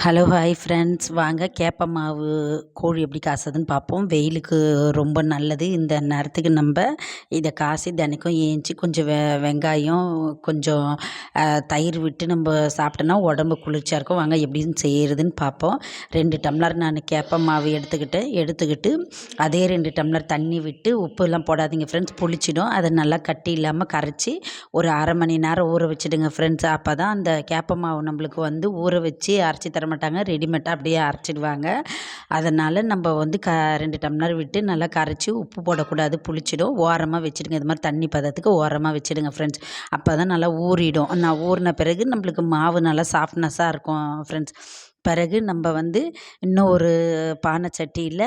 Hello hi friends, வாங்க கேப்ப மாவு கோழி எப்படி காசுதுன்னு பார்ப்போம். வெயிலுக்கு ரொம்ப நல்லது. இந்த நேரத்துக்கு நம்ம இதை காசி தினைக்கும் ஏஞ்சி கொஞ்சம் வெங்காயம் கொஞ்சம் தயிர் விட்டு நம்ம சாப்பிட்டோன்னா உடம்பு குளிர்ச்சியாக இருக்கும். வாங்க எப்படின்னு செய்கிறதுன்னு பார்ப்போம். 2 டம்ளர் நான் கேப்ப மாவு எடுத்துக்கிட்டு அதே 2 டம்ளர் தண்ணி விட்டு, உப்புலாம் போடாதீங்க ஃப்ரெண்ட்ஸ், புளிச்சிடும். அதை நல்லா கட்டி இல்லாமல் கரைச்சி ஒரு அரை மணி நேரம் ஊற வச்சுடுங்க ஃப்ரெண்ட்ஸ். அப்போ தான் அந்த கேப்ப மாவு நம்மளுக்கு ஊற வச்சு அரைச்சி தர மாட்டாங்க, ரெடிமேட்டாக அப்படியே அரைச்சிடுவாங்க. அதனால் நம்ம 2 டம்ளர் விட்டு நல்லா கரைச்சி, உப்பு போடக்கூடாது, புளிச்சிடும். ஓரமாக வச்சுடுங்க. இது மாதிரி தண்ணி பதத்துக்கு ஓரமாக வச்சுடுங்க ஃப்ரெண்ட்ஸ். அப்போ தான் நல்லா ஊறிடும். நான் ஊறின பிறகு நம்மளுக்கு மாவு நல்லா சாஃப்ட்னஸாக இருக்கும் ஃப்ரெண்ட்ஸ். பிறகு நம்ம இன்னும் ஒரு பானை சட்டியில்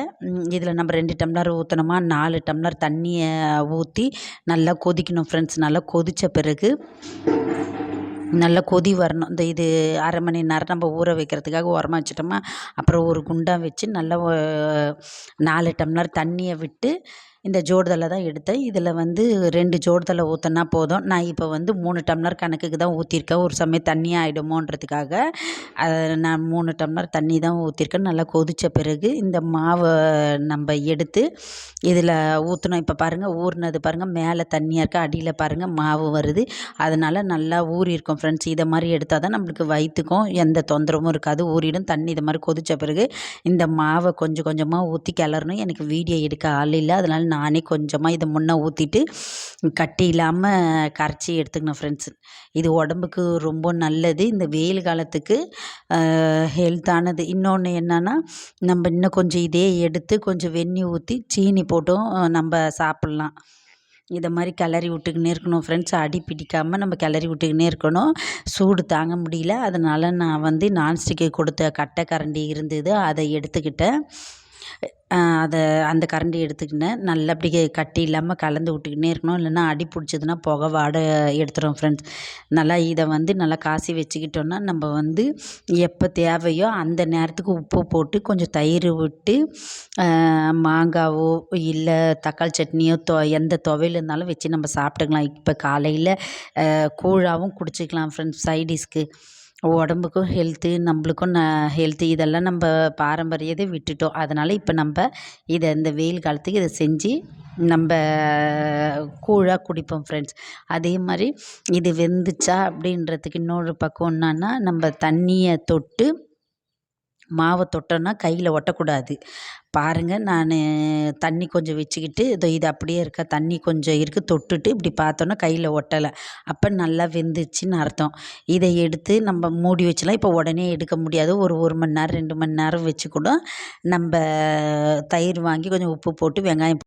இதில் நம்ம 2 டம்ளர் ஊற்றினோமா, 4 டம்ளர் தண்ணியை ஊற்றி நல்லா கொதிக்கணும் ஃப்ரெண்ட்ஸ். நல்லா கொதித்த பிறகு நல்லா கொதி வரணும். இது அரை மணி நேரம் நம்ம ஊற வைக்கிறதுக்காக ஓரமாக வச்சுட்டோமா, அப்புறம் ஒரு குண்டான் வச்சு நல்லா 4 டம்ளர் தண்ணியை விட்டு இந்த ஜோடுதலை தான் எடுத்தேன். இதில் 2 ஜோடுதலை ஊற்றினா போதும். நான் இப்போ 3 டம்ளர் கணக்குக்கு தான் ஊற்றிருக்கேன். ஒரு சமயம் தண்ணியாக ஆகிடுமோன்றதுக்காக நான் 3 டம்ளர் தண்ணி தான் ஊற்றிருக்கேன். நல்லா கொதித்த பிறகு இந்த மாவை நம்ம எடுத்து இதில் ஊற்றணும். இப்போ பாருங்கள், ஊறினது பாருங்கள், மேலே தண்ணியாக இருக்குது, அடியில் பாருங்கள் மாவு வருது. அதனால் நல்லா ஊறி இருக்கும் ஃப்ரெண்ட்ஸ். இதை மாதிரி எடுத்தால் தான் நம்மளுக்கு வயிற்றுக்கும் எந்த தொந்தரவும் இருக்காது, ஊறிடும். தண்ணி இது மாதிரி கொதித்த பிறகு இந்த மாவை கொஞ்சம் கொஞ்சமாக ஊற்றி கிளறணும். எனக்கு வீடியோ எடுக்க ஆள் இல்லை, அதனால் நானே கொஞ்சமாக இதை முன்னே ஊற்றிட்டு கட்டி இல்லாமல் கரைச்சி எடுத்துக்கணும் ஃப்ரெண்ட்ஸ். இது உடம்புக்கு ரொம்ப நல்லது, இந்த வெயில் காலத்துக்கு ஹெல்த்தானது. இன்னொன்று என்னென்னா, நம்ம இன்னும் கொஞ்சம் இதே எடுத்து கொஞ்சம் வெந்நீர் ஊற்றி சீனி போட்டும் நம்ம சாப்பிட்லாம். இதை மாதிரி கிளறி விட்டுக்கினே இருக்கணும் ஃப்ரெண்ட்ஸ். அடி பிடிக்காமல் நம்ம கிளறி விட்டுக்கினே இருக்கணும். சூடு தாங்க முடியல, அதனால் நான் நான்ஸ்டிக்கு கொடுத்த கட்டை கரண்டி இருந்தது, அதை எடுத்துக்கிட்டேன். அந்த கரண்டி எடுத்துக்கினேன். நல்லா அப்படி கட்டி இல்லாமல் கலந்து விட்டுக்கினே இருக்கணும், இல்லைன்னா அடி பிடிச்சதுன்னா புகை வாடை எடுத்துரும் ஃப்ரெண்ட்ஸ். நல்லா இதை நல்லா காசி வச்சுக்கிட்டோன்னா நம்ம எப்போ தேவையோ அந்த நேரத்துக்கு உப்பு போட்டு கொஞ்சம் தயிர் விட்டு மாங்காவோ இல்லை தக்காளி சட்னியோ எந்த துவையல் இருந்தாலும் வச்சு நம்ம சாப்பிட்டுக்கலாம். இப்போ காலையில் கூழாகவும் குடிச்சிக்கலாம் ஃப்ரெண்ட்ஸ், சைடிஷ்க்கு. உடம்புக்கும் ஹெல்த்து, நம்மளுக்கும் ஹெல்த்து. இதெல்லாம் நம்ம பாரம்பரியத்தை விட்டுட்டோம். அதனால் இப்போ நம்ம இந்த வெயில் காலத்துக்கு இதை செஞ்சு நம்ம கூழாக குடிப்போம் ஃப்ரெண்ட்ஸ். அதே மாதிரி இது வெந்துச்சா அப்படின்றதுக்கு இன்னொரு பக்கம் என்னன்னா, நம்ம தண்ணியை தொட்டு மாவை தொட்டோன்னா கையில் ஒட்டக்கூடாது. பாருங்கள், நான் தண்ணி கொஞ்சம் வச்சுக்கிட்டு இது அப்படியே இருக்கா, தண்ணி கொஞ்சம் இருக்குது, தொட்டுட்டு இப்படி பார்த்தோன்னா கையில் ஒட்டலை, அப்போ நல்லா வெந்துச்சுன்னு அர்த்தம். இதை எடுத்து நம்ம மூடி வச்சலாம். இப்போ உடனே எடுக்க முடியாது, ஒரு மணி நேரம் 2 மணி நேரம் வச்சு கூட நம்ம தயிர் வாங்கி கொஞ்சம் உப்பு போட்டு வெங்காயம்